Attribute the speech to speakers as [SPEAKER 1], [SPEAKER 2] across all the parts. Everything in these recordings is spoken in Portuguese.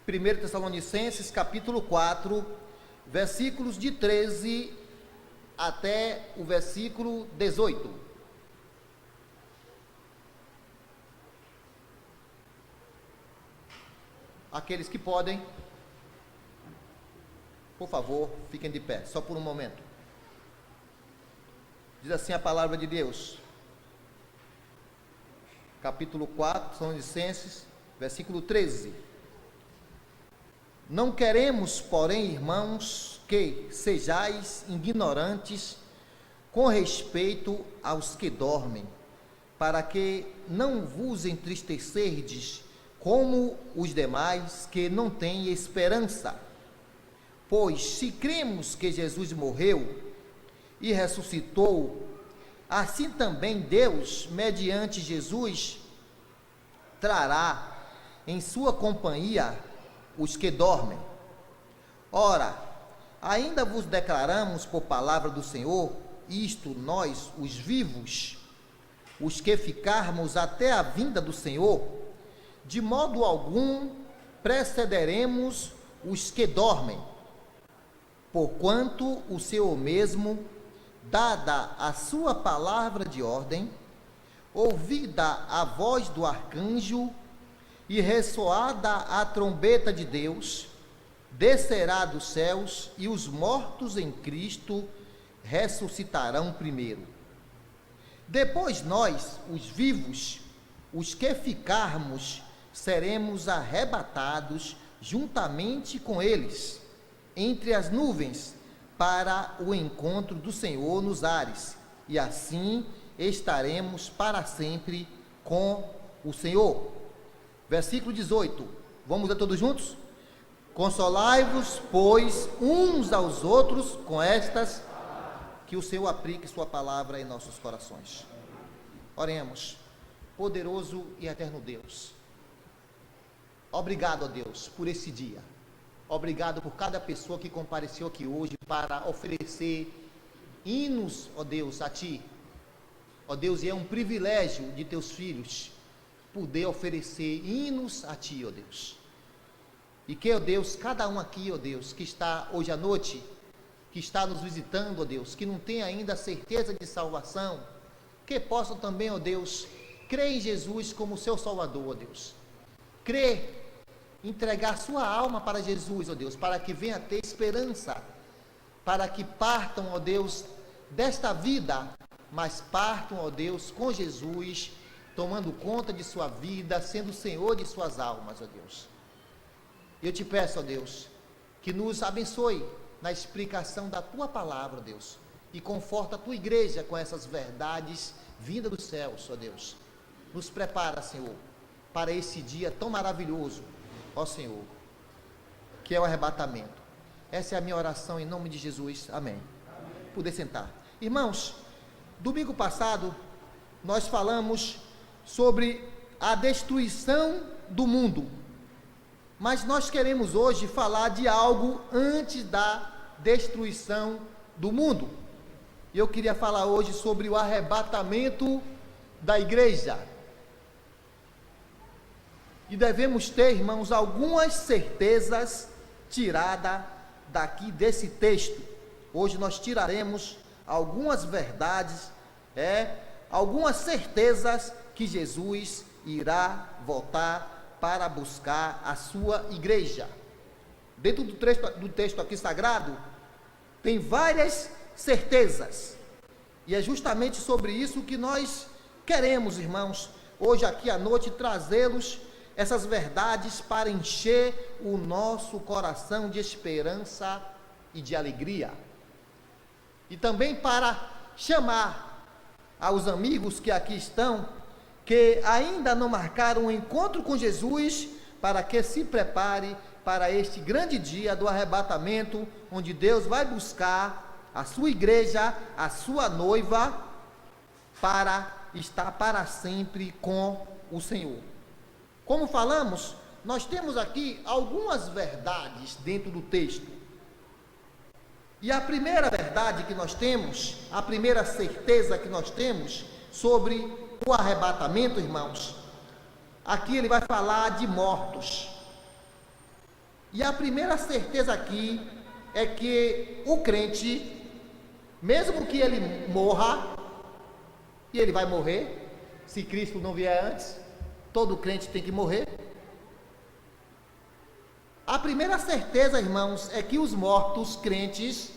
[SPEAKER 1] 1 Tessalonicenses, capítulo 4, versículos de 13 até o versículo 18. Aqueles que podem, por favor, fiquem de pé, só por um momento. Diz assim a palavra de Deus, capítulo 4, Tessalonicenses, versículo 13. Não queremos, porém, irmãos, que sejais ignorantes com respeito aos que dormem, para que não vos entristecerdes como os demais que não têm esperança. Pois se cremos que Jesus morreu e ressuscitou, assim também Deus, mediante Jesus, trará em sua companhia os que dormem. Ora, ainda vos declaramos por palavra do Senhor, isto nós, os vivos, os que ficarmos até a vinda do Senhor, de modo algum precederemos os que dormem, porquanto o Senhor mesmo, dada a sua palavra de ordem, ouvida a voz do arcanjo e ressoada a trombeta de Deus, descerá dos céus e os mortos em Cristo ressuscitarão primeiro. Depois nós, os vivos, os que ficarmos, seremos arrebatados juntamente com eles, entre as nuvens, para o encontro do Senhor nos ares, e assim estaremos para sempre com o Senhor. Versículo 18, vamos ler todos juntos? Consolai-vos, pois, uns aos outros com estas, que o Senhor aplique sua palavra em nossos corações. Oremos. Poderoso e eterno Deus, obrigado a Deus por esse dia. Obrigado por cada pessoa que compareceu aqui hoje para oferecer hinos, ó Deus, a Ti. Ó Deus, e é um privilégio de Teus filhos poder oferecer hinos a Ti, ó Deus. E que, ó Deus, cada um aqui, ó Deus, que está hoje à noite, que está nos visitando, ó Deus, que não tem ainda certeza de salvação, que possam também, ó Deus, crer em Jesus como seu Salvador, ó Deus. Crer, entregar sua alma para Jesus, ó Deus, para que venha ter esperança, para que partam, ó Deus, desta vida, mas partam, ó Deus, com Jesus, tomando conta de sua vida, sendo o Senhor de suas almas, ó Deus. Eu te peço, ó Deus, que nos abençoe na explicação da Tua palavra, ó Deus, e conforta a Tua igreja com essas verdades vindas dos céus, ó Deus. Nos prepara, Senhor, para esse dia tão maravilhoso, ó Senhor, que é o arrebatamento. Essa é a minha oração em nome de Jesus, amém. Poder sentar. Irmãos, domingo passado nós falamos sobre a destruição do mundo, mas nós queremos hoje falar de algo antes da destruição do mundo. E eu queria falar hoje sobre o arrebatamento da igreja. E devemos ter, irmãos, algumas certezas tiradas daqui desse texto. Hoje nós tiraremos algumas verdades, algumas certezas que Jesus irá voltar para buscar a sua igreja. Dentro do texto aqui sagrado, tem várias certezas. E é justamente sobre isso que nós queremos, irmãos, hoje aqui à noite, trazê-los essas verdades para encher o nosso coração de esperança e de alegria. E também para chamar aos amigos que aqui estão, que ainda não marcaram um encontro com Jesus, para que se prepare para este grande dia do arrebatamento, onde Deus vai buscar a sua igreja, a sua noiva, para estar para sempre com o Senhor. Como falamos, nós temos aqui algumas verdades dentro do texto. E a primeira verdade que nós temos, a primeira certeza que nós temos sobre o arrebatamento, irmãos, aqui ele vai falar de mortos. E a primeira certeza aqui é que o crente, mesmo que ele morra, e ele vai morrer, se Cristo não vier antes, todo crente tem que morrer. A primeira certeza, irmãos, é que os mortos crentes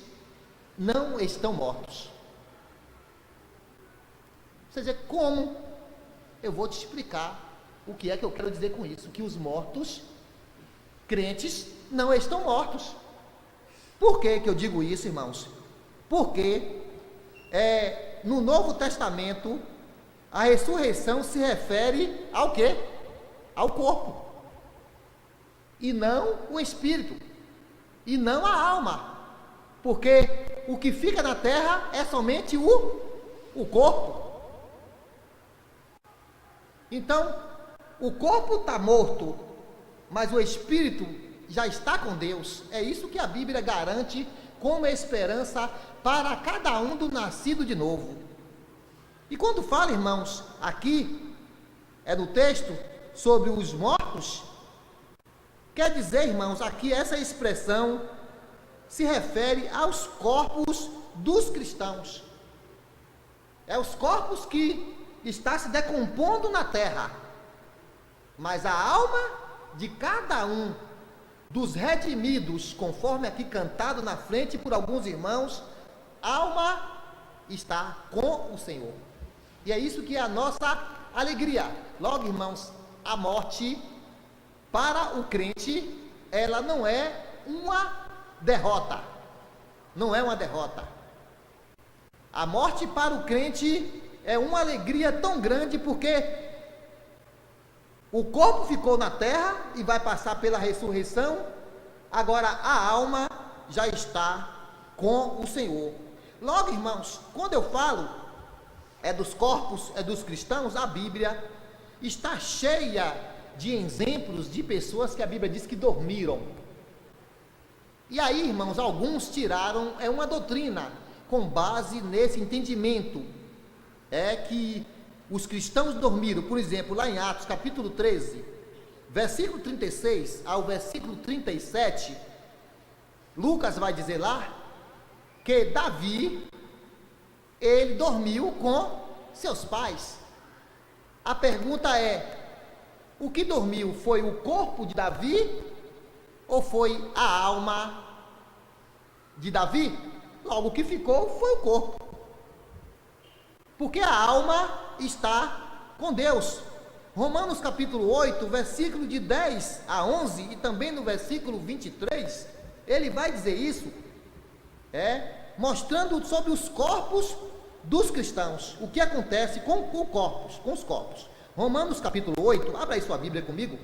[SPEAKER 1] não estão mortos. Você diz, como? Eu vou te explicar o que é que eu quero dizer com isso, que os mortos crentes não estão mortos. Por que eu digo isso, irmãos? Porque no Novo Testamento a ressurreição se refere ao quê? Ao corpo, e não o espírito, e não a alma, porque o que fica na terra é somente o corpo. Então, o corpo está morto, mas o espírito já está com Deus. É isso que a Bíblia garante como esperança para cada um do nascido de novo. E quando fala, irmãos, aqui, no texto, sobre os mortos, quer dizer, irmãos, aqui essa expressão se refere aos corpos dos cristãos. É os corpos que está se decompondo na terra, mas a alma de cada um dos redimidos, conforme aqui cantado na frente por alguns irmãos, alma está com o Senhor. E é isso que é a nossa alegria. Logo, irmãos, a morte para o crente, ela não é uma derrota. Não é uma derrota. A morte para o crente é uma alegria tão grande, porque o corpo ficou na terra e vai passar pela ressurreição, agora a alma já está com o Senhor. Logo, irmãos, quando eu falo dos corpos, dos cristãos, a Bíblia está cheia de exemplos de pessoas que a Bíblia diz que dormiram. E aí, irmãos, alguns tiraram uma doutrina com base nesse entendimento, que os cristãos dormiram. Por exemplo, lá em Atos capítulo 13, versículo 36 ao versículo 37, Lucas vai dizer lá que Davi, ele dormiu com seus pais. A pergunta é: o que dormiu foi o corpo de Davi ou foi a alma de Davi? Logo, o que ficou foi o corpo, porque a alma está com Deus. Romanos capítulo 8, versículo de 10 a 11, e também no versículo 23, ele vai dizer isso, mostrando sobre os corpos dos cristãos, o que acontece com os corpos. Romanos capítulo 8, abra aí sua Bíblia comigo,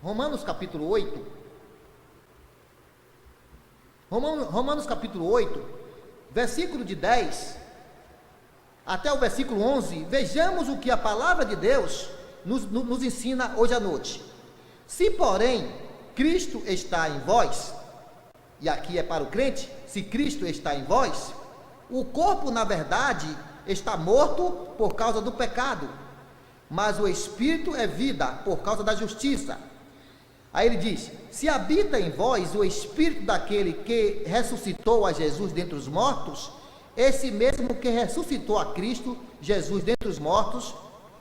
[SPEAKER 1] Romanos capítulo 8, Romanos capítulo 8, versículo de 10 até o versículo 11, vejamos o que a palavra de Deus nos ensina hoje à noite. Se, porém, Cristo está em vós, e aqui é para o crente, se Cristo está em vós, o corpo, na verdade, está morto por causa do pecado, mas o espírito é vida por causa da justiça. Aí ele diz: se habita em vós o espírito daquele que ressuscitou a Jesus dentre os mortos, esse mesmo que ressuscitou a Cristo Jesus dentre os mortos,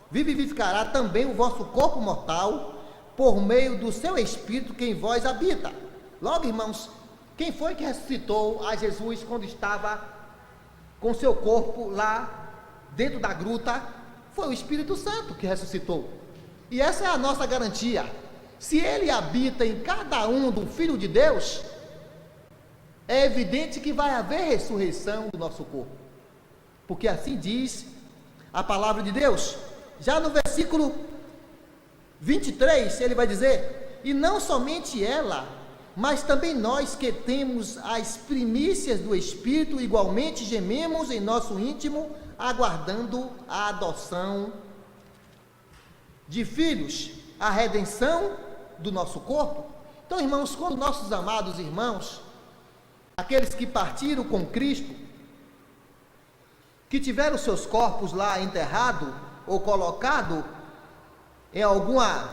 [SPEAKER 1] vivificará também o vosso corpo mortal, por meio do seu espírito que em vós habita. Logo, irmãos, quem foi que ressuscitou a Jesus quando estava com seu corpo lá dentro da gruta? Foi o Espírito Santo que ressuscitou. E essa é a nossa garantia. Se ele habita em cada um do Filho de Deus, é evidente que vai haver ressurreição do nosso corpo, porque assim diz a palavra de Deus. Já no versículo 23, ele vai dizer: e não somente ela, mas também nós que temos as primícias do Espírito, igualmente gememos em nosso íntimo, aguardando a adoção de filhos, a redenção do nosso corpo. Então, irmãos, quando nossos amados irmãos, aqueles que partiram com Cristo, que tiveram seus corpos lá enterrados ou colocados em alguma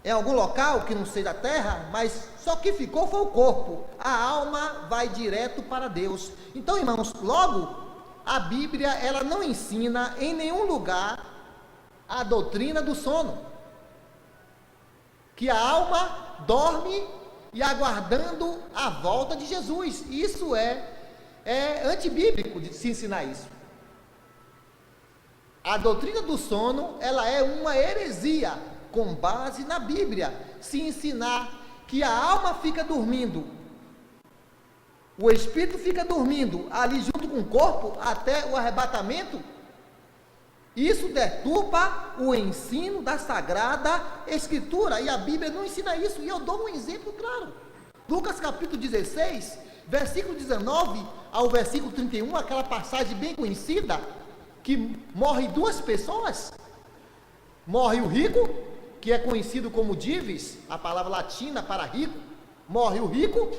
[SPEAKER 1] em algum local que não seja a terra, mas só que ficou foi o corpo. A alma vai direto para Deus. Então, irmãos, logo, a Bíblia, ela não ensina em nenhum lugar a doutrina do sono, que a alma dorme e aguardando a volta de Jesus. Isso é antibíblico de se ensinar isso. A doutrina do sono, ela é uma heresia, com base na Bíblia. Se ensinar que a alma fica dormindo, o espírito fica dormindo ali junto com o corpo até o arrebatamento, isso deturpa o ensino da Sagrada Escritura, e a Bíblia não ensina isso. E eu dou um exemplo claro. Lucas capítulo 16, versículo 19 ao versículo 31, aquela passagem bem conhecida, que morre duas pessoas. Morre o rico, que é conhecido como Dives, a palavra latina para rico. Morre o rico,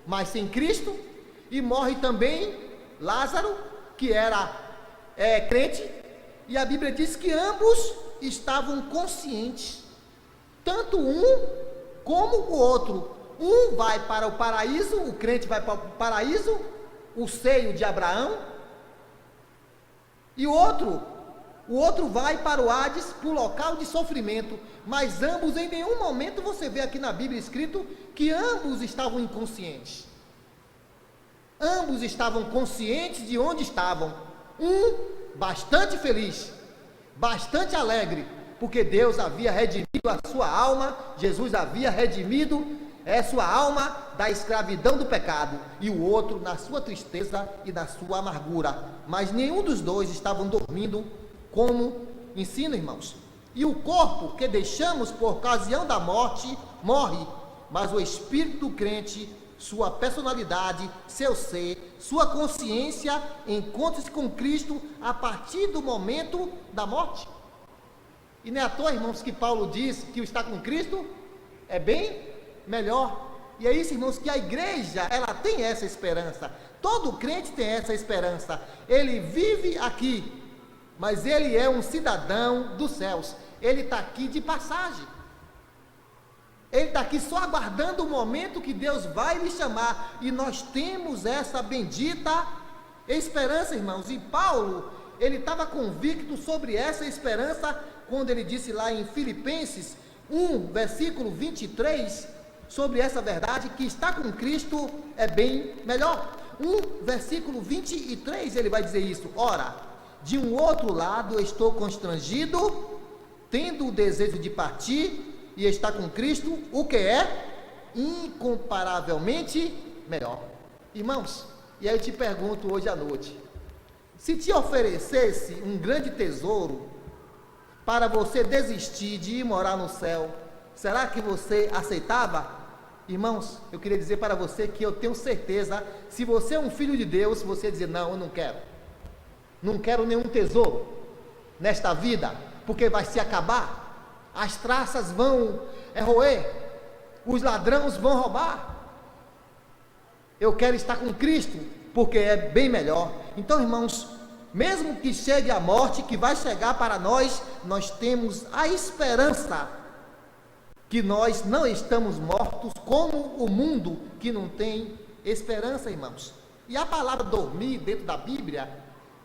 [SPEAKER 1] mas sem Cristo. E morre também Lázaro, que era crente. E a Bíblia diz que ambos estavam conscientes, tanto um como o outro. Um vai para o paraíso, o crente vai para o paraíso, o seio de Abraão, e o outro vai para o Hades, para o local de sofrimento. Mas ambos, em nenhum momento você vê aqui na Bíblia escrito que ambos estavam inconscientes. Ambos estavam conscientes de onde estavam. Um bastante feliz, bastante alegre, porque Deus havia redimido a sua alma, Jesus havia redimido sua alma da escravidão do pecado, e o outro na sua tristeza e na sua amargura. Mas nenhum dos dois estavam dormindo, como ensina, irmãos. E o corpo que deixamos por ocasião da morte, morre, mas o espírito do crente, sua personalidade, seu ser, sua consciência, encontra-se com Cristo a partir do momento da morte. E não é à toa, irmãos, que Paulo diz que o estar com Cristo é bem melhor. E é isso, irmãos, que a igreja, ela tem essa esperança. Todo crente tem essa esperança. Ele vive aqui, mas ele é um cidadão dos céus. Ele está aqui de passagem. Ele está aqui só aguardando o momento que Deus vai lhe chamar. E nós temos essa bendita esperança, irmãos. E Paulo, ele estava convicto sobre essa esperança quando ele disse lá em Filipenses 1, versículo 23, sobre essa verdade, que estar com Cristo é bem melhor. 1, versículo 23, ele vai dizer isso: ora, de um outro lado estou constrangido, tendo o desejo de partir e estar com Cristo, o que é incomparavelmente melhor. Irmãos, e aí eu te pergunto hoje à noite, se te oferecesse um grande tesouro para você desistir de ir morar no céu, será que você aceitava? Irmãos, eu queria dizer para você que eu tenho certeza, se você é um filho de Deus, você dizer: não, eu não quero. Não quero nenhum tesouro nesta vida, porque vai se acabar. As traças vão roer, os ladrões vão roubar. Eu quero estar com Cristo, porque é bem melhor. Então, irmãos, mesmo que chegue a morte, que vai chegar para nós, nós temos a esperança que nós não estamos mortos, como o mundo que não tem esperança, irmãos. E a palavra dormir dentro da Bíblia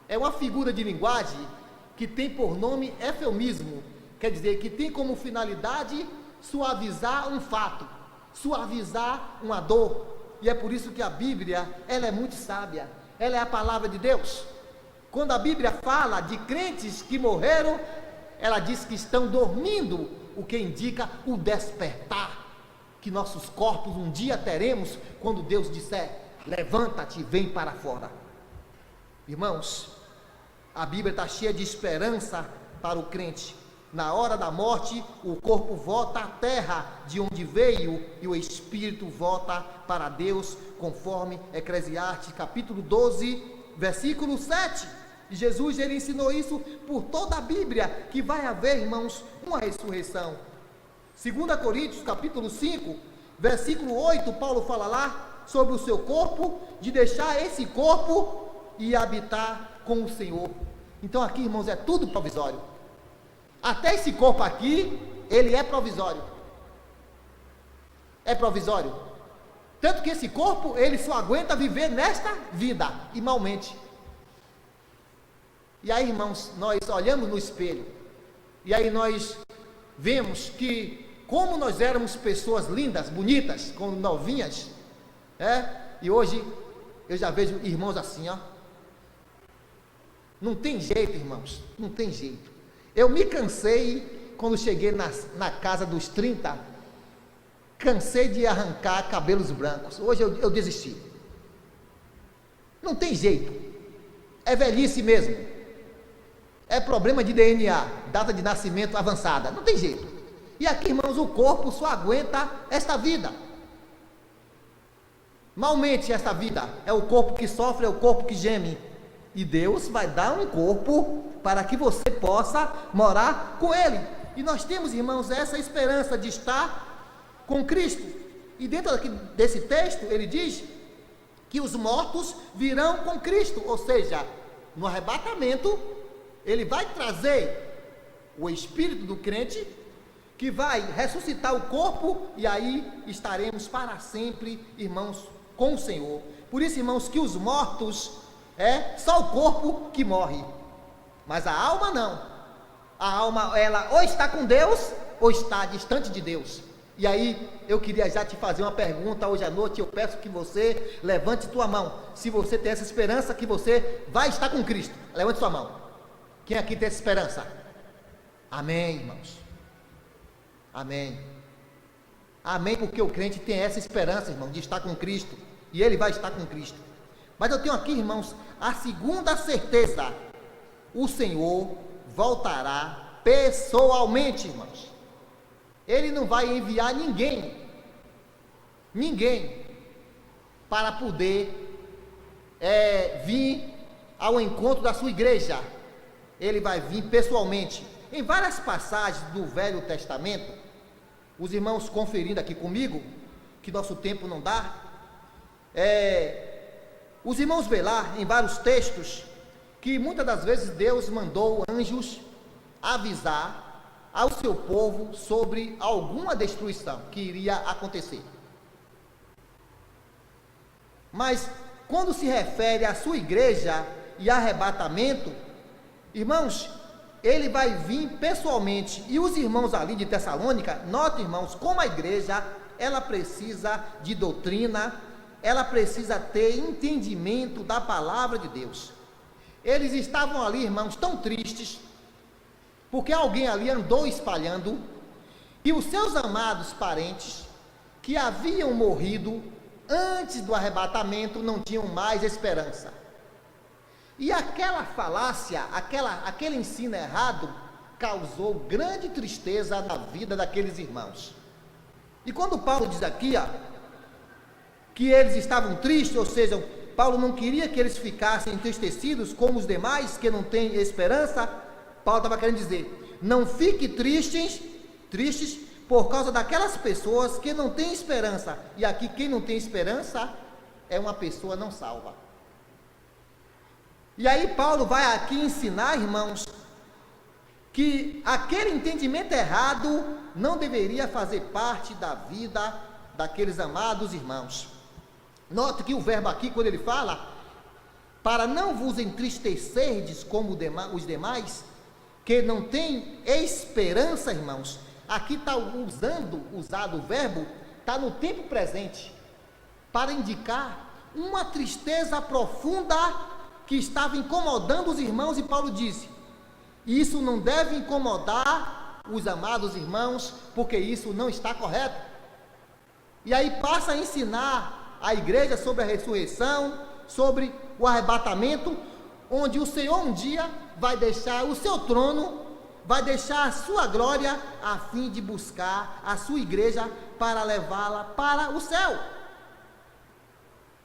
[SPEAKER 1] é uma figura de linguagem que tem por nome eufemismo, quer dizer, que tem como finalidade suavizar um fato, suavizar uma dor. E é por isso que a Bíblia, ela é muito sábia, ela é a palavra de Deus. Quando a Bíblia fala de crentes que morreram, ela diz que estão dormindo, o que indica o despertar, que nossos corpos um dia teremos, quando Deus disser: levanta-te e vem para fora. Irmãos, a Bíblia está cheia de esperança para o crente. Na hora da morte, o corpo volta à terra de onde veio, e o espírito volta para Deus, conforme Eclesiastes capítulo 12, versículo 7. E Jesus, ele ensinou isso por toda a Bíblia, que vai haver, irmãos, uma ressurreição. 2 Coríntios capítulo 5, versículo 8, Paulo fala lá sobre o seu corpo, de deixar esse corpo e habitar com o Senhor. Então aqui, irmãos, é tudo provisório. Até esse corpo aqui, ele é provisório. é provisório. Tanto que esse corpo, ele só aguenta viver nesta vida, igualmente. E aí, irmãos, nós olhamos no espelho, e aí nós vemos que, como nós éramos pessoas lindas, bonitas, como novinhas, e hoje eu já vejo irmãos assim, ó. Não tem jeito, irmãos, não tem jeito. Eu me cansei, quando cheguei na casa dos 30, cansei de arrancar cabelos brancos. Hoje eu desisti. Não tem jeito. É velhice mesmo. É problema de DNA, data de nascimento avançada. Não tem jeito. E aqui, irmãos, o corpo só aguenta esta vida. Malmente esta vida. É o corpo que sofre, é o corpo que geme. E Deus vai dar um corpo para que você possa morar com Ele. E nós temos, irmãos, essa esperança de estar com Cristo. E dentro desse texto, ele diz que os mortos virão com Cristo. Ou seja, no arrebatamento, ele vai trazer o espírito do crente, que vai ressuscitar o corpo, e aí estaremos para sempre, irmãos, com o Senhor. Por isso, irmãos, que os mortos é só o corpo que morre, mas a alma não. A alma, ela ou está com Deus, ou está distante de Deus. E aí, eu queria já te fazer uma pergunta hoje à noite. Eu peço que você levante tua mão, se você tem essa esperança que você vai estar com Cristo. Levante sua mão. Quem aqui tem essa esperança? Amém, irmãos. Amém. Amém, porque o crente tem essa esperança, irmão, de estar com Cristo, e ele vai estar com Cristo. Mas eu tenho aqui, irmãos, a segunda certeza: o Senhor voltará pessoalmente, irmãos. Ele não vai enviar ninguém para poder vir ao encontro da sua igreja. Ele vai vir pessoalmente. Em várias passagens do Velho Testamento, os irmãos conferindo aqui comigo, que nosso tempo não dá, os irmãos vê lá em vários textos que muitas das vezes Deus mandou anjos avisar ao seu povo sobre alguma destruição que iria acontecer. Mas quando se refere à sua igreja e arrebatamento, irmãos, ele vai vir pessoalmente. E os irmãos ali de Tessalônica, notem, irmãos, como a igreja, ela precisa de doutrina, ela precisa ter entendimento da palavra de Deus. Eles estavam ali, irmãos, tão tristes, porque alguém ali andou espalhando que os seus amados parentes, que haviam morrido antes do arrebatamento, não tinham mais esperança. E aquela falácia, aquele ensino errado, causou grande tristeza na vida daqueles irmãos. E quando Paulo diz aqui, que eles estavam tristes, ou seja, Paulo não queria que eles ficassem entristecidos como os demais, que não têm esperança. Paulo estava querendo dizer: não fique tristes por causa daquelas pessoas que não têm esperança. E aqui, quem não tem esperança é uma pessoa não salva. E aí Paulo vai aqui ensinar, irmãos, que aquele entendimento errado não deveria fazer parte da vida daqueles amados irmãos. Note que o verbo aqui, quando ele fala, para não vos entristecerdes como os demais, que não tem esperança, irmãos, aqui está usado o verbo, está no tempo presente, para indicar uma tristeza profunda que estava incomodando os irmãos, e Paulo disse: isso não deve incomodar os amados irmãos, porque isso não está correto. E aí passa a ensinar a igreja sobre a ressurreição, sobre o arrebatamento, onde o Senhor um dia vai deixar o seu trono, vai deixar a sua glória, a fim de buscar a sua igreja para levá-la para o céu.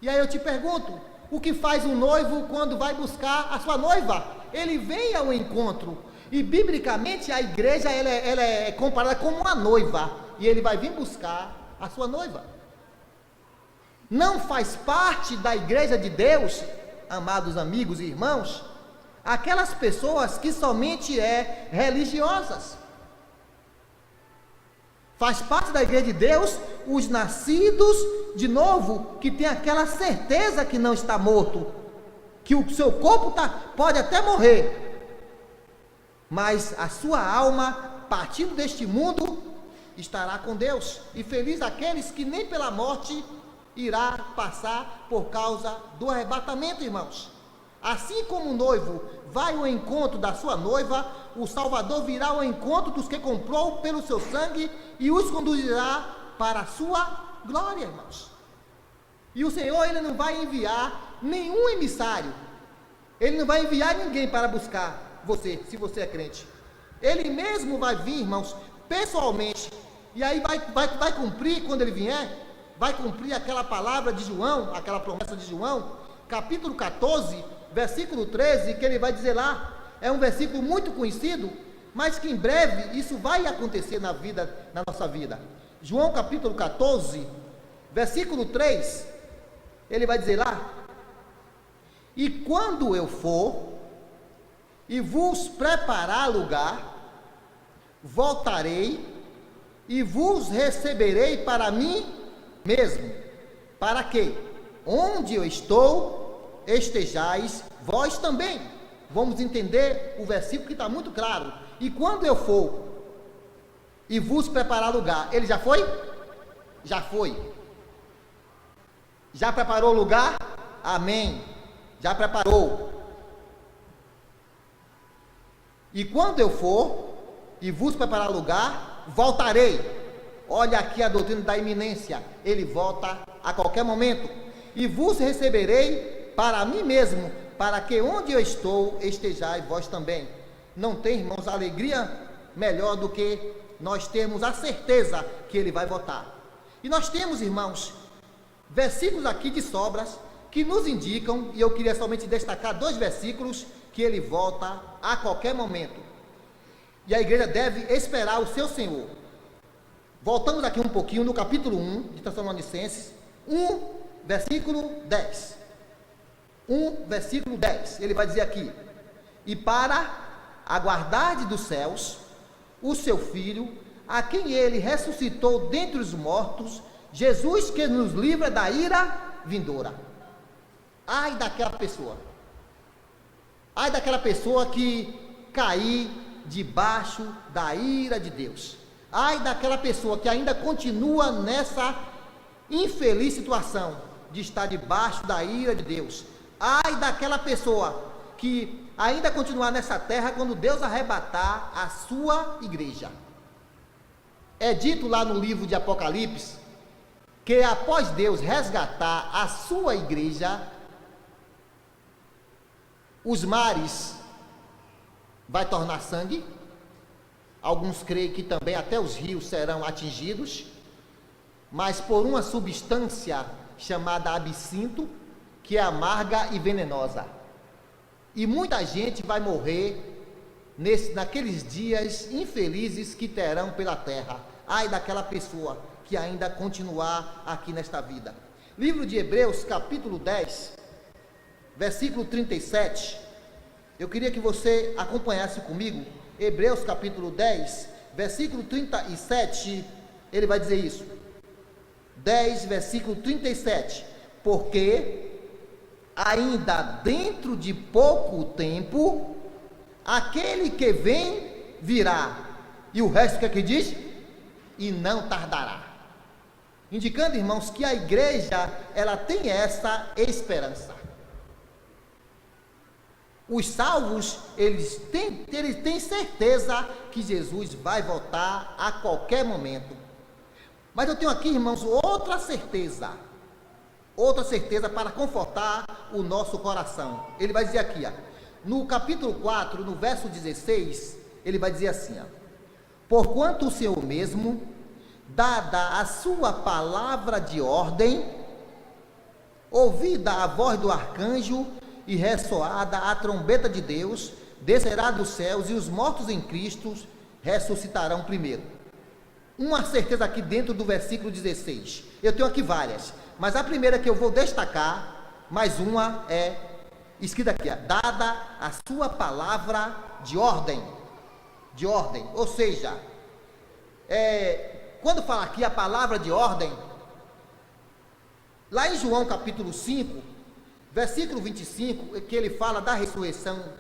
[SPEAKER 1] E aí eu te pergunto: o que faz um noivo quando vai buscar a sua noiva? Ele vem ao encontro, e biblicamente a igreja ela é comparada como uma noiva, e ele vai vir buscar a sua noiva. Não faz parte da igreja de Deus, amados amigos e irmãos, aquelas pessoas que somente religiosas. Faz parte da igreja de Deus os nascidos de novo, que tem aquela certeza que não está morto, que o seu corpo pode até morrer, mas a sua alma, partindo deste mundo, estará com Deus. E feliz aqueles que nem pela morte irá passar por causa do arrebatamento, irmãos. Assim como o noivo vai ao encontro da sua noiva, o Salvador virá ao encontro dos que comprou pelo seu sangue e os conduzirá para a sua glória, irmãos. E o Senhor, Ele não vai enviar nenhum emissário, Ele não vai enviar ninguém para buscar você, se você é crente. Ele mesmo vai vir, irmãos, pessoalmente, e aí vai cumprir, quando Ele vier, vai cumprir aquela palavra de João, aquela promessa de João, capítulo 14, versículo 13, que Ele vai dizer lá. É um versículo muito conhecido, mas que em breve isso vai acontecer na nossa vida. João capítulo 14, versículo 3, ele vai dizer lá: e quando eu for e vos preparar lugar, voltarei e vos receberei para mim mesmo, para que, onde eu estou, estejais vós também. Vamos entender o versículo que está muito claro. E quando eu for e vos preparar lugar, ele já foi? Já foi. Já preparou o lugar? Amém. Já preparou. E quando eu for e vos preparar lugar, voltarei. Olha aqui a doutrina da iminência. Ele volta a qualquer momento. E vos receberei para mim mesmo, para que onde eu estou, estejais vós também. Não tem, irmãos, alegria melhor do que nós termos a certeza que Ele vai voltar. E nós temos, irmãos, versículos aqui de sobras, que nos indicam, e eu queria somente destacar 2 versículos, que Ele volta a qualquer momento. E a igreja deve esperar o seu Senhor. Voltamos aqui um pouquinho no capítulo 1 de Tessalonicenses, 1, versículo 10. 1, versículo 10, ele vai dizer aqui: e para aguardar dos céus o seu Filho, a quem ele ressuscitou dentre os mortos, Jesus, que nos livra da ira vindoura. Ai daquela pessoa que cair debaixo da ira de Deus. Ai daquela pessoa que ainda continua nessa infeliz situação de estar debaixo da ira de Deus. Ai daquela pessoa que ainda continuar nessa terra quando Deus arrebatar a sua igreja. É dito lá no livro de Apocalipse que após Deus resgatar a sua igreja, os mares vai tornar sangue. Alguns creem que também até os rios serão atingidos, mas por uma substância chamada absinto, que é amarga e venenosa. E muita gente vai morrer naqueles dias infelizes que terão pela terra. Ai daquela pessoa que ainda continuar aqui nesta vida. Livro de Hebreus, capítulo 10, versículo 37. Eu queria que você acompanhasse comigo. Hebreus, capítulo 10, versículo 37. Ele vai dizer isso. 10, versículo 37. Porque ainda dentro de pouco tempo, aquele que vem virá. E o resto o que é que diz? E não tardará. Indicando, irmãos, que a igreja, ela tem essa esperança. Os salvos, eles têm certeza que Jesus vai voltar a qualquer momento. Mas eu tenho aqui, irmãos, outra certeza para confortar o nosso coração. Ele vai dizer aqui, no capítulo 4, no verso 16, ele vai dizer assim: porquanto o Senhor mesmo, dada a sua palavra de ordem, ouvida a voz do arcanjo e ressoada a trombeta de Deus, descerá dos céus, e os mortos em Cristo ressuscitarão primeiro. Uma certeza aqui dentro do versículo 16. Eu tenho aqui várias, mas a primeira que eu vou destacar, mais uma é escrita aqui, dada a sua palavra de ordem. Ou seja, quando fala aqui a palavra de ordem, lá em João capítulo 5, versículo 25, que ele fala da ressurreição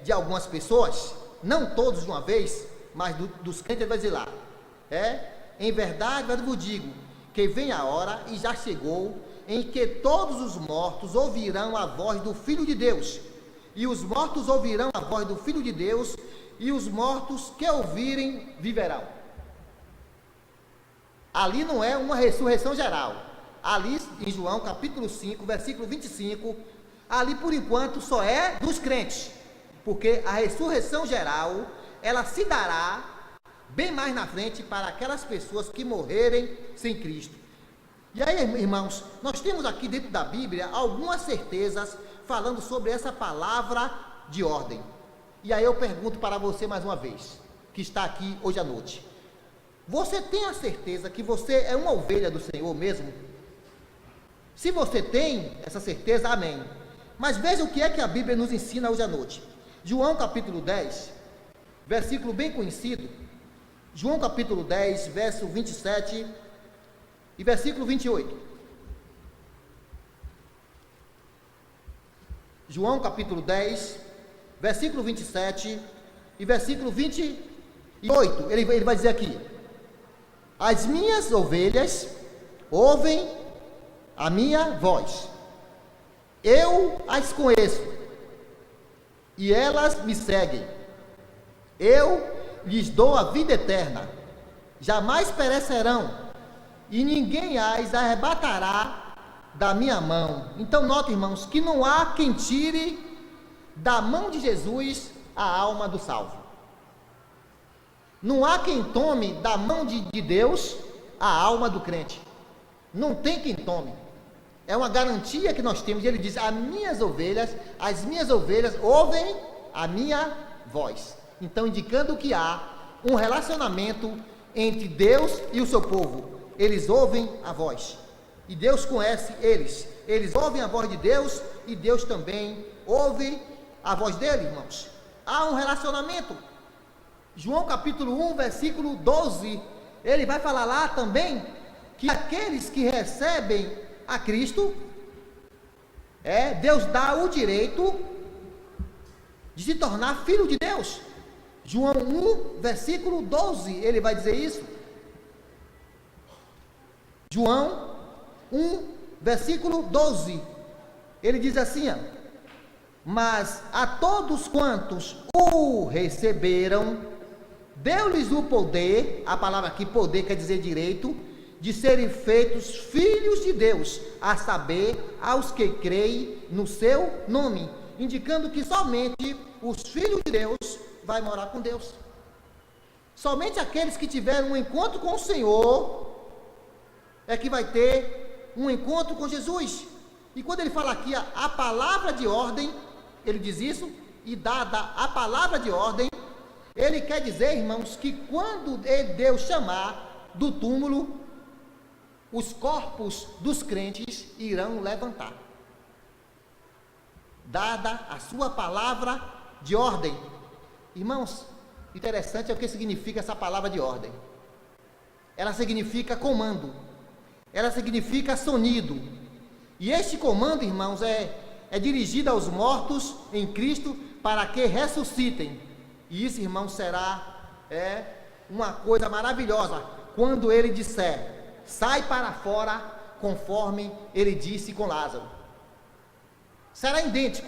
[SPEAKER 1] de algumas pessoas, não todos de uma vez, mas dos crentes, ele vai dizer lá, em verdade, eu vos digo, que vem a hora, e já chegou, em que todos os mortos ouvirão a voz do Filho de Deus, e os mortos ouvirão a voz do Filho de Deus, e os mortos que ouvirem, viverão. Ali não é uma ressurreição geral, ali em João capítulo 5, versículo 25, ali por enquanto só é dos crentes, porque a ressurreição geral, ela se dará bem mais na frente para aquelas pessoas que morrerem sem Cristo. E aí, irmãos, nós temos aqui dentro da Bíblia algumas certezas falando sobre essa palavra de ordem. E aí eu pergunto para você mais uma vez, que está aqui hoje à noite: você tem a certeza que você é uma ovelha do Senhor mesmo? Se você tem essa certeza, amém. Mas veja o que é que a Bíblia nos ensina hoje à noite. João capítulo 10, versículo bem conhecido, João capítulo 10, verso 27 e versículo 28. João capítulo 10, versículo 27 e versículo 28, ele vai dizer aqui: as minhas ovelhas ouvem a minha voz, eu as conheço, e elas me seguem, eu lhes dou a vida eterna, jamais perecerão, e ninguém as arrebatará da minha mão. Então note, irmãos, que não há quem tire da mão de Jesus a alma do salvo. Não há quem tome da mão de Deus a alma do crente. Não tem quem tome. É uma garantia que nós temos. Ele diz: as minhas ovelhas ouvem a minha voz. Então, indicando que há um relacionamento entre Deus e o seu povo. Eles ouvem a voz, e Deus conhece eles. Eles ouvem a voz de Deus, e Deus também ouve a voz dele, irmãos. Há um relacionamento. João capítulo 1, versículo 12, ele vai falar lá também, que aqueles que recebem a Cristo, Deus dá o direito de se tornar filho de Deus. João 1, versículo 12, ele vai dizer isso. João 1, versículo 12, ele diz assim: mas a todos quantos o receberam, deu-lhes o poder, a palavra aqui poder quer dizer direito, de serem feitos filhos de Deus, a saber, aos que creem no seu nome, indicando que somente os filhos de Deus vai morar com Deus. Somente aqueles que tiveram um encontro com o Senhor é que vai ter um encontro com Jesus. E quando ele fala aqui a palavra de ordem, ele diz isso, e dada a palavra de ordem, ele quer dizer, irmãos, que quando Deus chamar do túmulo, os corpos dos crentes irão levantar, dada a sua palavra de ordem. Irmãos, interessante é o que significa essa palavra de ordem. Ela significa comando, ela significa sonido, e este comando, irmãos, é dirigido aos mortos em Cristo para que ressuscitem. E isso, irmãos, será uma coisa maravilhosa quando ele disser: sai para fora, conforme ele disse com Lázaro. Será idêntico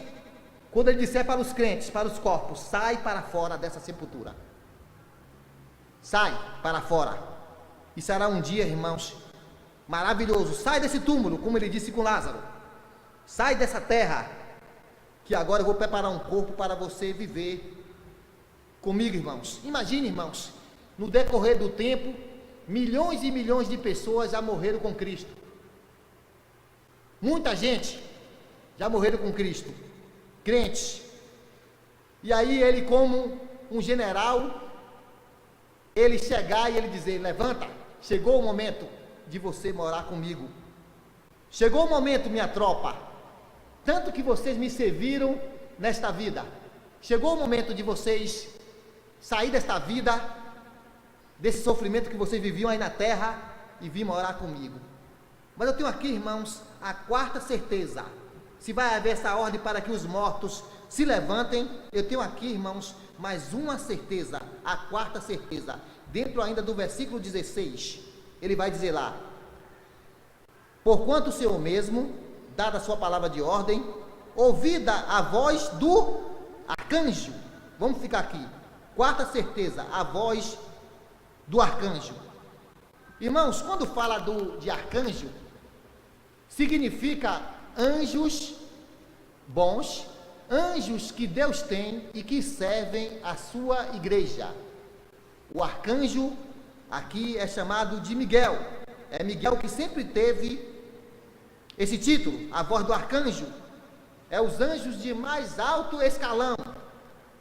[SPEAKER 1] quando ele disser para os crentes, para os corpos: sai para fora dessa sepultura, sai para fora. E será um dia, irmãos, maravilhoso. Sai desse túmulo, como ele disse com Lázaro, sai dessa terra, que agora eu vou preparar um corpo para você viver comigo, irmãos. Imagine, irmãos, no decorrer do tempo, milhões e milhões de pessoas já morreram com Cristo. Muita gente já morreram com Cristo, crentes. E aí ele, como um general, ele chegar e ele dizer: levanta, chegou o momento de você morar comigo. Chegou o momento, minha tropa, tanto que vocês me serviram nesta vida, chegou o momento de vocês sair desta vida desse sofrimento que vocês viviam aí na terra e vim morar comigo. Mas eu tenho aqui, irmãos, a quarta certeza. Se vai haver essa ordem para que os mortos se levantem, eu tenho aqui, irmãos, mais uma certeza, a quarta certeza. Dentro ainda do versículo 16, ele vai dizer lá: porquanto o Senhor mesmo, dada a sua palavra de ordem, ouvida a voz do arcanjo. Vamos ficar aqui. Quarta certeza, a voz do arcanjo. Irmãos, quando fala de arcanjo, significa anjos bons, anjos que Deus tem e que servem a sua igreja. O arcanjo aqui é chamado de Miguel. É Miguel que sempre teve esse título, a voz do arcanjo. É os anjos de mais alto escalão,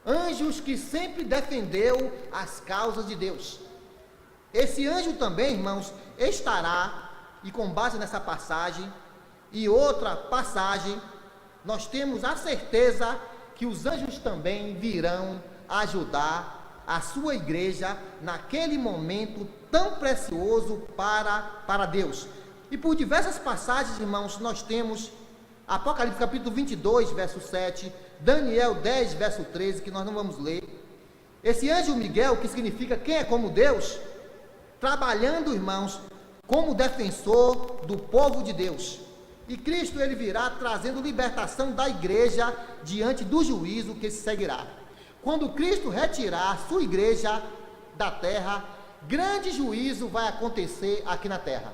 [SPEAKER 1] anjos que sempre defendeu as causas de Deus. Esse anjo também, irmãos, estará, e com base nessa passagem e outra passagem, nós temos a certeza que os anjos também virão ajudar a sua igreja naquele momento tão precioso para Deus. E por diversas passagens, irmãos, nós temos Apocalipse capítulo 22, verso 7, Daniel 10, verso 13, que nós não vamos ler. Esse anjo Miguel, que significa quem é como Deus, trabalhando, irmãos, como defensor do povo de Deus. E Cristo, ele virá trazendo libertação da igreja diante do juízo que se seguirá. Quando Cristo retirar a sua igreja da terra, grande juízo vai acontecer aqui na terra.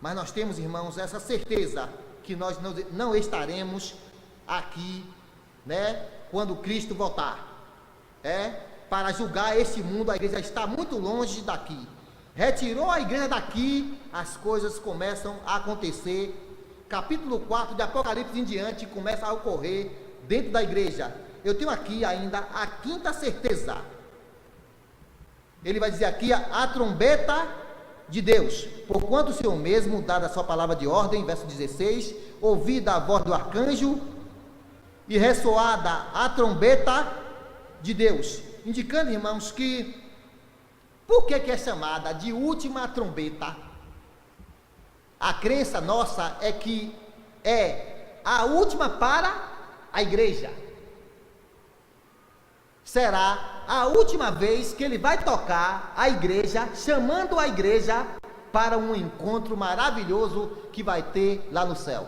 [SPEAKER 1] Mas nós temos, irmãos, essa certeza que nós não estaremos aqui, né, quando Cristo voltar. Para julgar este mundo, a igreja está muito longe daqui. Retirou a igreja daqui, as coisas começam a acontecer. Capítulo 4 de Apocalipse em diante começa a ocorrer dentro da igreja. Eu tenho aqui ainda a quinta certeza. Ele vai dizer aqui a trombeta de Deus. Porquanto o Senhor mesmo, dada a sua palavra de ordem, verso 16, ouvida a voz do arcanjo e ressoada a trombeta de Deus. Indicando, irmãos, que por que é chamada de última trombeta? A crença nossa é que é a última para a igreja. Será a última vez que ele vai tocar a igreja, chamando a igreja para um encontro maravilhoso que vai ter lá no céu.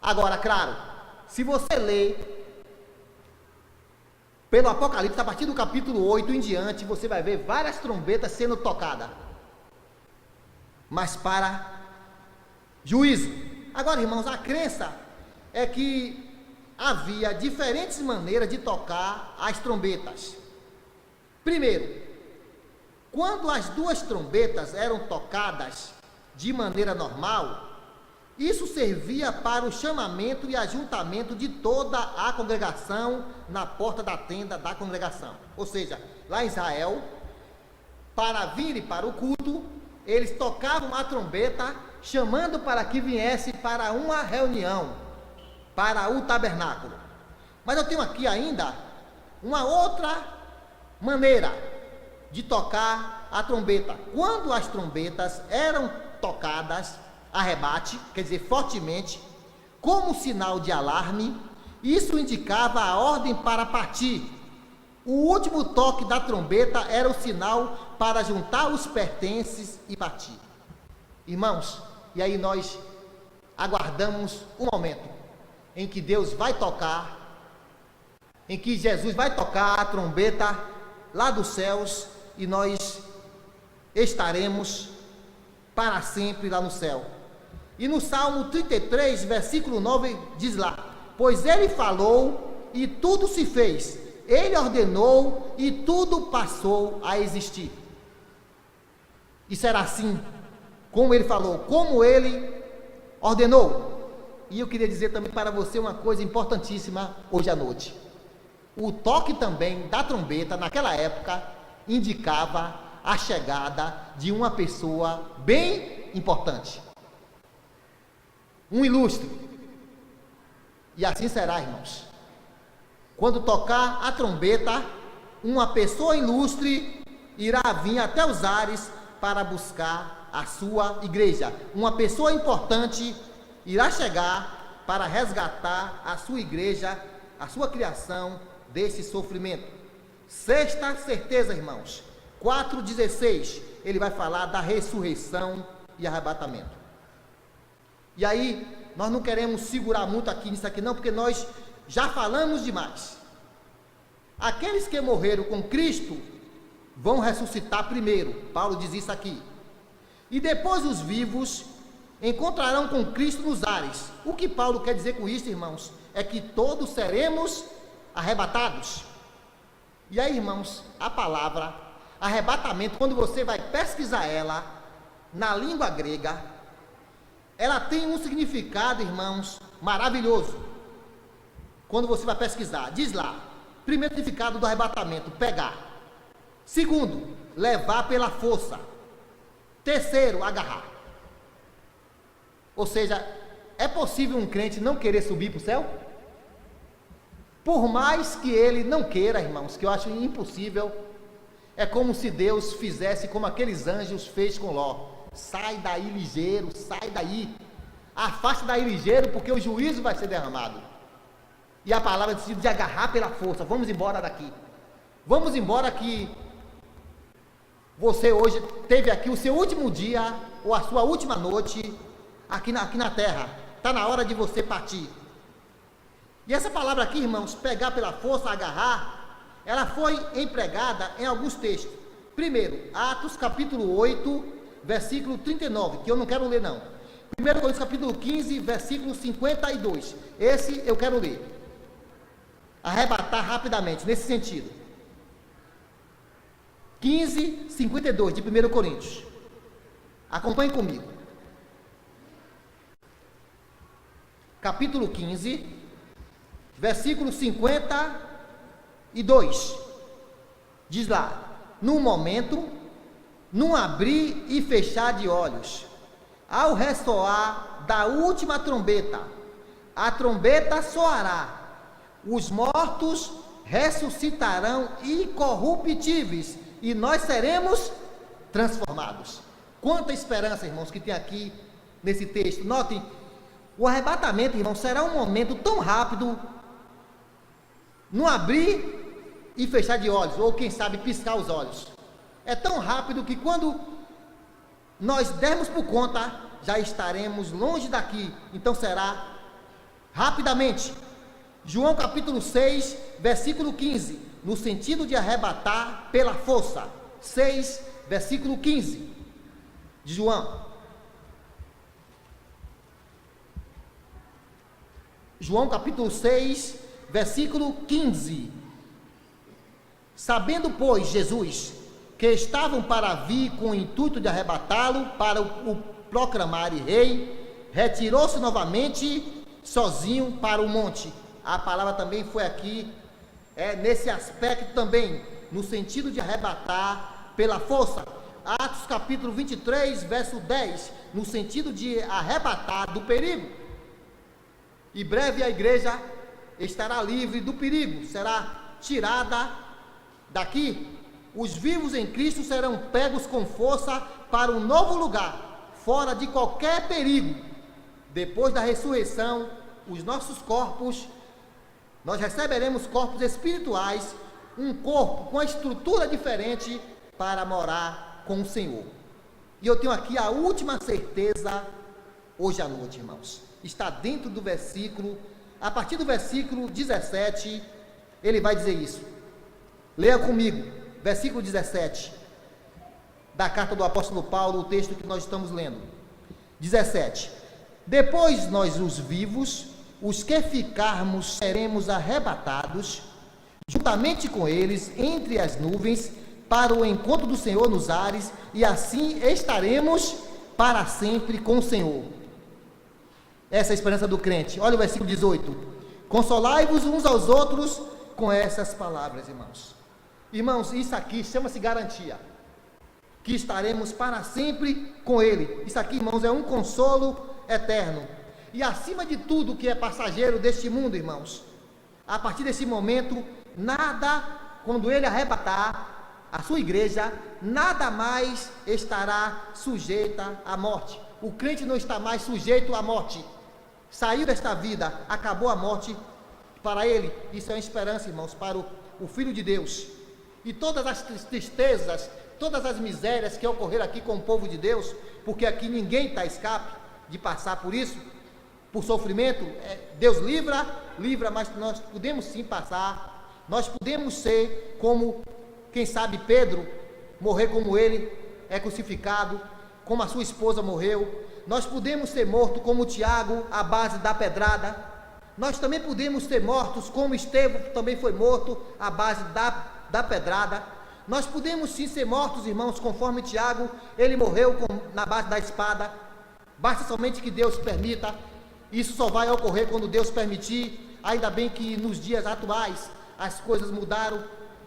[SPEAKER 1] Agora, claro, se você ler pelo Apocalipse, a partir do capítulo 8 em diante, você vai ver várias trombetas sendo tocadas, mas para juízo. Agora, irmãos, a crença é que havia diferentes maneiras de tocar as trombetas. Primeiro, quando as duas trombetas eram tocadas de maneira normal, isso servia para o chamamento e ajuntamento de toda a congregação na porta da tenda da congregação. Ou seja, lá em Israel, para virem para o culto, eles tocavam a trombeta, chamando para que viesse para uma reunião, para o tabernáculo. Mas eu tenho aqui ainda uma outra maneira de tocar a trombeta. Quando as trombetas eram tocadas a rebate, quer dizer, fortemente, como sinal de alarme, isso indicava a ordem para partir. O último toque da trombeta era o sinal para juntar os pertences e partir. Irmãos, e aí nós aguardamos um momento em que Deus vai tocar, em que Jesus vai tocar a trombeta lá dos céus, e nós estaremos para sempre lá no céu. E no Salmo 33, versículo 9, diz lá: pois ele falou e tudo se fez, ele ordenou e tudo passou a existir. E será assim, como ele falou, como ele ordenou. E eu queria dizer também para você uma coisa importantíssima hoje à noite. O toque também da trombeta, naquela época, indicava a chegada de uma pessoa bem importante, um ilustre. E assim será, irmãos. Quando tocar a trombeta, uma pessoa ilustre irá vir até os ares para buscar a sua igreja. Uma pessoa importante irá chegar para resgatar a sua igreja, a sua criação desse sofrimento. Sexta certeza, irmãos, 4,16, ele vai falar da ressurreição e arrebatamento. E aí, nós não queremos segurar muito aqui nisso aqui não, porque nós já falamos demais. Aqueles que morreram com Cristo vão ressuscitar primeiro, Paulo diz isso aqui. E depois os vivos encontrarão com Cristo nos ares. O que Paulo quer dizer com isso, irmãos? É que todos seremos arrebatados. E aí, irmãos, a palavra arrebatamento, quando você vai pesquisar ela na língua grega, ela tem um significado, irmãos, maravilhoso. Quando você vai pesquisar, diz lá, primeiro significado do arrebatamento, pegar. Segundo, levar pela força. Terceiro, agarrar. Ou seja, é possível um crente não querer subir para o céu? Por mais que ele não queira, irmãos, que eu acho impossível, é como se Deus fizesse como aqueles anjos fez com Ló. Sai daí ligeiro, sai daí. Afaste daí ligeiro, porque o juízo vai ser derramado. E a palavra diz de agarrar pela força. Vamos embora daqui. Vamos embora que você hoje teve aqui o seu último dia, ou a sua última noite, aqui na terra. Está na hora de você partir. E essa palavra aqui, irmãos, pegar pela força, agarrar, ela foi empregada em alguns textos. Primeiro, Atos capítulo 8, versículo 39, que eu não quero ler não. 1 Coríntios capítulo 15, versículo 52. Esse eu quero ler. Arrebatar rapidamente, nesse sentido. 15, 52 de 1 Coríntios. Acompanhe comigo. Capítulo 15, versículo 52. Diz lá: num momento, num abrir e fechar de olhos, ao ressoar da última trombeta, a trombeta soará, os mortos ressuscitarão incorruptíveis, e nós seremos transformados. Quanta esperança, irmãos, que tem aqui nesse texto. Notem, o arrebatamento, irmãos, será um momento tão rápido, no abrir e fechar de olhos, ou quem sabe piscar os olhos. É tão rápido que quando nós dermos por conta, já estaremos longe daqui. Então será rapidamente. João capítulo 6, versículo 15, no sentido de arrebatar pela força. 6, versículo 15, de João. João capítulo 6, versículo 15. Sabendo, pois, Jesus, que estavam para vir com o intuito de arrebatá-lo para o proclamar rei, retirou-se novamente sozinho para o monte. A palavra também foi aqui, nesse aspecto também, no sentido de arrebatar pela força. Atos capítulo 23, verso 10, no sentido de arrebatar do perigo. E breve a igreja estará livre do perigo, será tirada daqui. Os vivos em Cristo serão pegos com força para um novo lugar, fora de qualquer perigo. Depois da ressurreição, os nossos corpos, nós receberemos corpos espirituais, um corpo com a estrutura diferente para morar com o Senhor. E eu tenho aqui a última certeza hoje à noite, irmãos. Está dentro do versículo, a partir do versículo 17, ele vai dizer isso. Leia comigo, versículo 17, da carta do apóstolo Paulo, o texto que nós estamos lendo. 17. Depois nós, os vivos, os que ficarmos, seremos arrebatados, juntamente com eles, entre as nuvens, para o encontro do Senhor nos ares, e assim estaremos para sempre com o Senhor. Essa é a esperança do crente. Olha o versículo 18. Consolai-vos uns aos outros com essas palavras, irmãos. Irmãos, isso aqui chama-se garantia, que estaremos para sempre com Ele. Isso aqui, irmãos, é um consolo eterno. E acima de tudo que é passageiro deste mundo, irmãos, a partir desse momento, nada quando ele arrebatar a sua igreja, nada mais estará sujeita à morte. O crente não está mais sujeito à morte. Saiu desta vida, acabou a morte para ele. Isso é uma esperança, irmãos, para o Filho de Deus. E todas as tristezas, todas as misérias que ocorreram aqui com o povo de Deus, porque aqui ninguém está a escape de passar por isso, por sofrimento, Deus livra, mas nós podemos sim passar, nós podemos ser como, quem sabe, Pedro, morrer como ele é crucificado, como a sua esposa morreu. Nós podemos ser mortos como Tiago, à base da pedrada. Nós também podemos ser mortos como Estevão também foi morto, à base da pedrada. Nós podemos sim ser mortos, irmãos, conforme Tiago, ele morreu na base da espada. Basta somente que Deus permita. Isso só vai ocorrer quando Deus permitir. Ainda bem que nos dias atuais as coisas mudaram,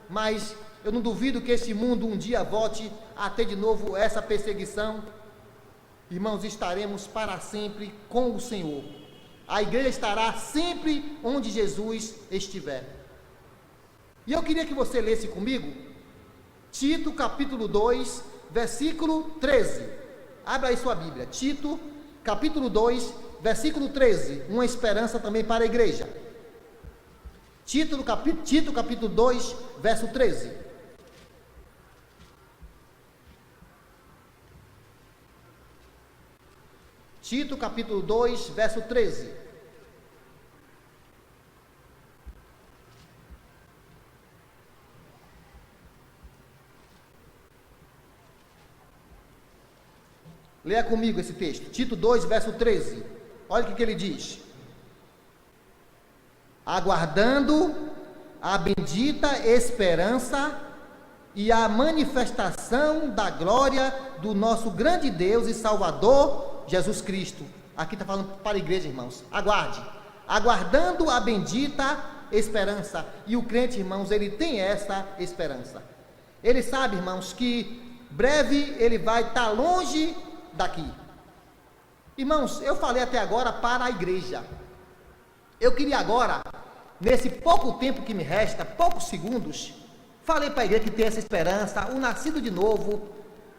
[SPEAKER 1] mas eu não duvido que esse mundo um dia volte a ter de novo essa perseguição. Irmãos, estaremos para sempre com o Senhor. A igreja estará sempre onde Jesus estiver. E eu queria que você lesse comigo Tito capítulo 2, versículo 13. Abra aí sua Bíblia. Tito capítulo 2, versículo 13. Uma esperança também para a igreja. Tito capítulo 2, verso 13. Tito capítulo 2, verso 13. Leia comigo esse texto, Tito 2, verso 13. Olha o que ele diz: aguardando a bendita esperança e a manifestação da glória do nosso grande Deus e Salvador, Jesus Cristo. Aqui está falando para a igreja, irmãos. Aguarde, aguardando a bendita esperança. E o crente, irmãos, ele tem essa esperança. Ele sabe, irmãos, que breve ele vai estar longe daqui. Irmãos, eu falei até agora para a igreja. Eu queria agora, nesse pouco tempo que me resta, poucos segundos, falei para a igreja que tem essa esperança. O nascido de novo,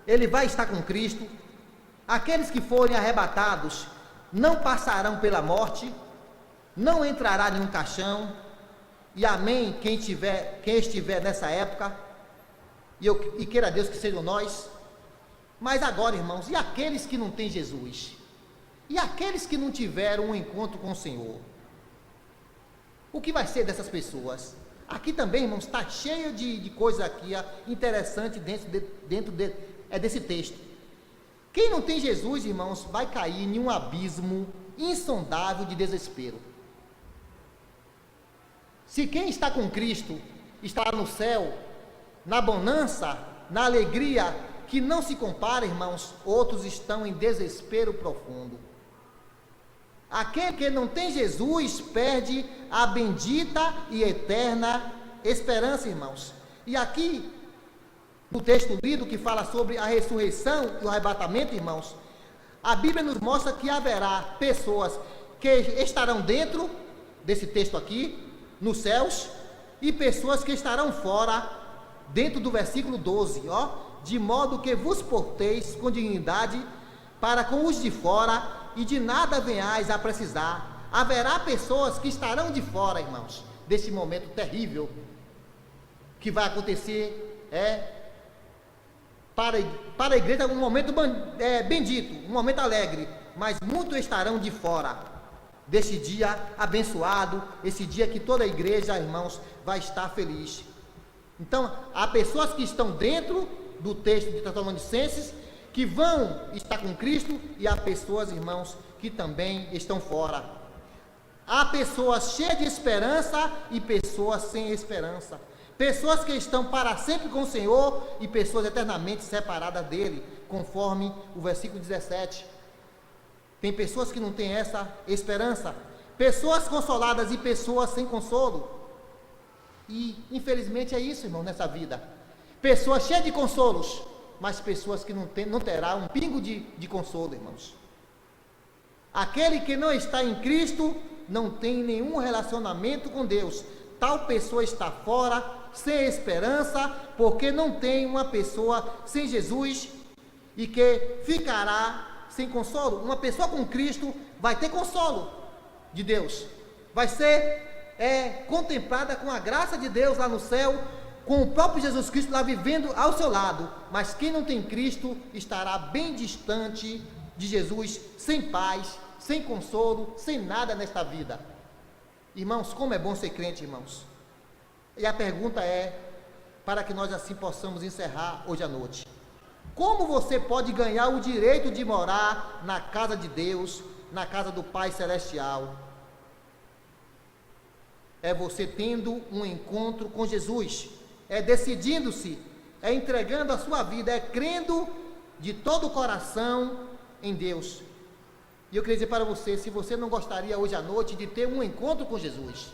[SPEAKER 1] ele vai estar com Cristo. Aqueles que forem arrebatados não passarão pela morte, não entrará em um caixão. E amém, quem estiver nessa época, e queira Deus que sejam nós. Mas agora, irmãos, e aqueles que não têm Jesus? E aqueles que não tiveram um encontro com o Senhor? O que vai ser dessas pessoas? Aqui também, irmãos, está cheio de coisa aqui interessante dentro desse texto. Quem não tem Jesus, irmãos, vai cair em um abismo insondável de desespero. Se quem está com Cristo está no céu, na bonança, na alegria que não se compara, irmãos, outros estão em desespero profundo. Aquele que não tem Jesus perde a bendita e eterna esperança, irmãos. E aqui, no texto lido que fala sobre a ressurreição e o arrebatamento, irmãos, a Bíblia nos mostra que haverá pessoas que estarão dentro desse texto aqui, nos céus, e pessoas que estarão fora, dentro do versículo 12, de modo que vos porteis com dignidade para com os de fora, e de nada venhais a precisar. Haverá pessoas que estarão de fora, irmãos, desse momento terrível que vai acontecer, para a igreja um momento bendito, um momento alegre, mas muitos estarão de fora desse dia abençoado, esse dia que toda a igreja, irmãos, vai estar feliz. Então, há pessoas que estão dentro do texto de Tessalonicenses, que vão estar com Cristo, e há pessoas, irmãos, que também estão fora. Há pessoas cheias de esperança e pessoas sem esperança. Pessoas que estão para sempre com o Senhor e pessoas eternamente separadas dele, conforme o versículo 17. Tem pessoas que não têm essa esperança, pessoas consoladas e pessoas sem consolo. E infelizmente é isso, irmão, nessa vida. Pessoas cheias de consolos, mas pessoas que não terá um pingo de consolo, irmãos. Aquele que não está em Cristo não tem nenhum relacionamento com Deus. Tal pessoa está fora sem esperança, porque não tem uma pessoa sem Jesus e que ficará sem consolo. Uma pessoa com Cristo vai ter consolo de Deus, vai ser contemplada com a graça de Deus lá no céu, com o próprio Jesus Cristo lá vivendo ao seu lado. Mas quem não tem Cristo estará bem distante de Jesus, sem paz, sem consolo, sem nada nesta vida. Irmãos, como é bom ser crente, irmãos. E a pergunta é, para que nós assim possamos encerrar hoje à noite: como você pode ganhar o direito de morar na casa de Deus, na casa do Pai Celestial? É você tendo um encontro com Jesus, é decidindo-se, é entregando a sua vida, é crendo de todo o coração em Deus. E eu queria dizer para você, se você não gostaria hoje à noite de ter um encontro com Jesus,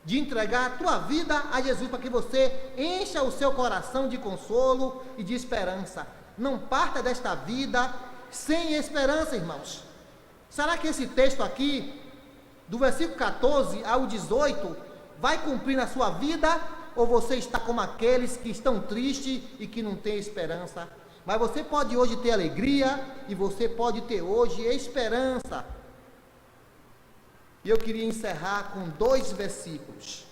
[SPEAKER 1] de entregar a tua vida a Jesus, para que você encha o seu coração de consolo e de esperança. Não parta desta vida sem esperança, irmãos. Será que esse texto aqui, do versículo 14 ao 18, vai cumprir na sua vida? Ou você está como aqueles que estão tristes e que não têm esperança? Mas você pode hoje ter alegria, e você pode ter hoje esperança. E eu queria encerrar com 2 versículos.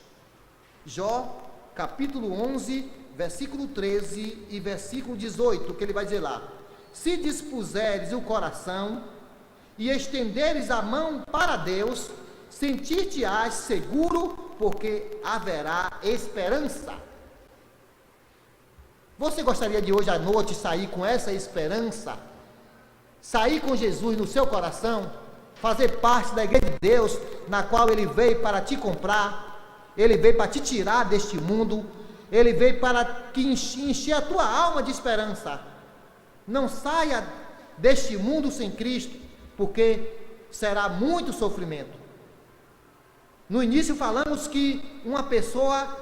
[SPEAKER 1] Jó, capítulo 11, versículo 13 e versículo 18, que ele vai dizer lá: se dispuseres o coração e estenderes a mão para Deus, sentir-te-ás seguro, porque haverá esperança. Você gostaria de hoje à noite sair com essa esperança? Sair com Jesus no seu coração? Fazer parte da igreja de Deus, na qual Ele veio para te comprar, Ele veio para te tirar deste mundo, Ele veio para encher a tua alma de esperança. Não saia deste mundo sem Cristo, porque será muito sofrimento. No início falamos que uma pessoa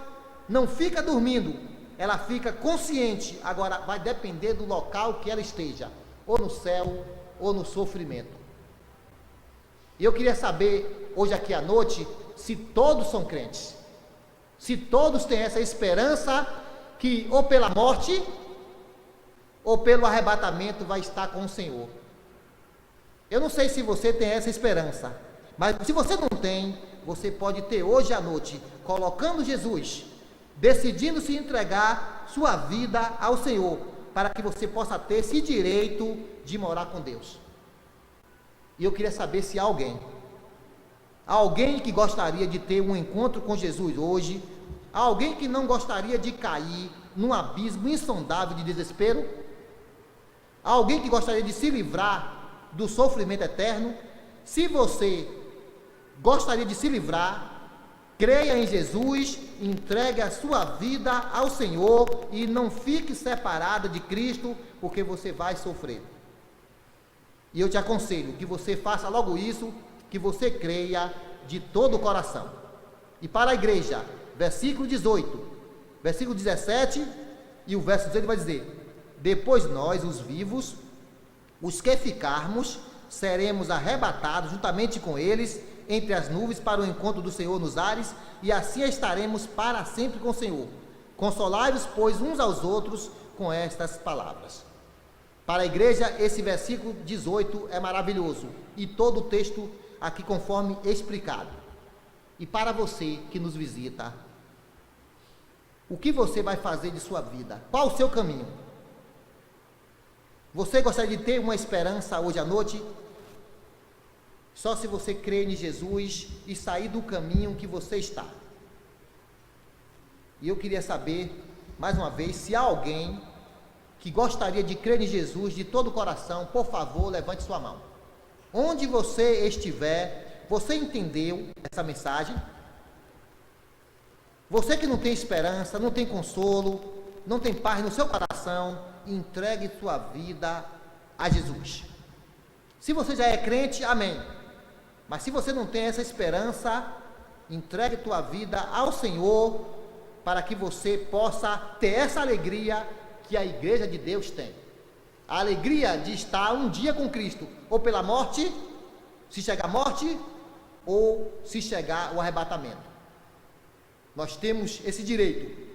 [SPEAKER 1] não fica dormindo, ela fica consciente. Agora vai depender do local que ela esteja, ou no céu, ou no sofrimento. E eu queria saber, hoje aqui à noite, se todos são crentes, se todos têm essa esperança, que ou pela morte, ou pelo arrebatamento vai estar com o Senhor. Eu não sei se você tem essa esperança, mas se você não tem, você pode ter hoje à noite, colocando Jesus, decidindo se entregar sua vida ao Senhor, para que você possa ter esse direito de morar com Deus. E eu queria saber se há alguém que gostaria de ter um encontro com Jesus hoje, alguém que não gostaria de cair num abismo insondável de desespero, alguém que gostaria de se livrar do sofrimento eterno. Se você gostaria de se livrar, creia em Jesus, entregue a sua vida ao Senhor e não fique separado de Cristo, porque você vai sofrer. E eu te aconselho que você faça logo isso, que você creia de todo o coração. E para a igreja, versículo 18, versículo 17 e o verso 18 vai dizer: depois nós, os vivos, os que ficarmos, seremos arrebatados juntamente com eles entre as nuvens para o encontro do Senhor nos ares, e assim estaremos para sempre com o Senhor. Consolai-vos, pois, uns aos outros com estas palavras. Para a igreja, esse versículo 18 é maravilhoso, e todo o texto aqui conforme explicado. E para você que nos visita, o que você vai fazer de sua vida? Qual o seu caminho? Você gostaria de ter uma esperança hoje à noite? Só se você crer em Jesus e sair do caminho que você está. E eu queria saber, mais uma vez, se há alguém que gostaria de crer em Jesus de todo o coração. Por favor, levante sua mão. Onde você estiver, você entendeu essa mensagem? Você que não tem esperança, não tem consolo, não tem paz no seu coração, entregue sua vida a Jesus. Se você já é crente, amém. Mas se você não tem essa esperança, entregue tua vida ao Senhor, para que você possa ter essa alegria que a igreja de Deus tem. A alegria de estar um dia com Cristo, ou pela morte, se chegar a morte, ou se chegar o arrebatamento. Nós temos esse direito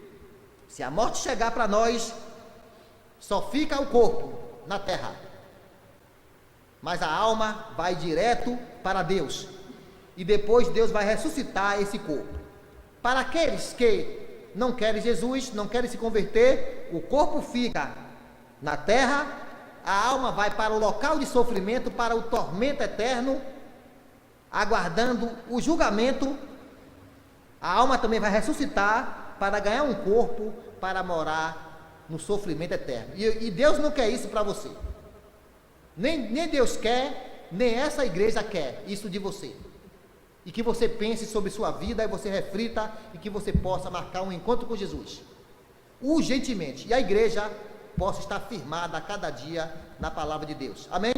[SPEAKER 1] Se a morte chegar para nós, só fica o corpo na terra, mas a alma vai direto para Deus, e depois Deus vai ressuscitar esse corpo. Para aqueles que não querem Jesus, não querem se converter, o corpo fica na terra, a alma vai para o local de sofrimento, para o tormento eterno, aguardando o julgamento. A alma também vai ressuscitar para ganhar um corpo, para morar no sofrimento eterno. E Deus não quer isso para você. Nem Deus quer, nem essa igreja quer isso de você. E que você pense sobre sua vida, e você reflita, e que você possa marcar um encontro com Jesus urgentemente, e a igreja possa estar firmada a cada dia na palavra de Deus. Amém?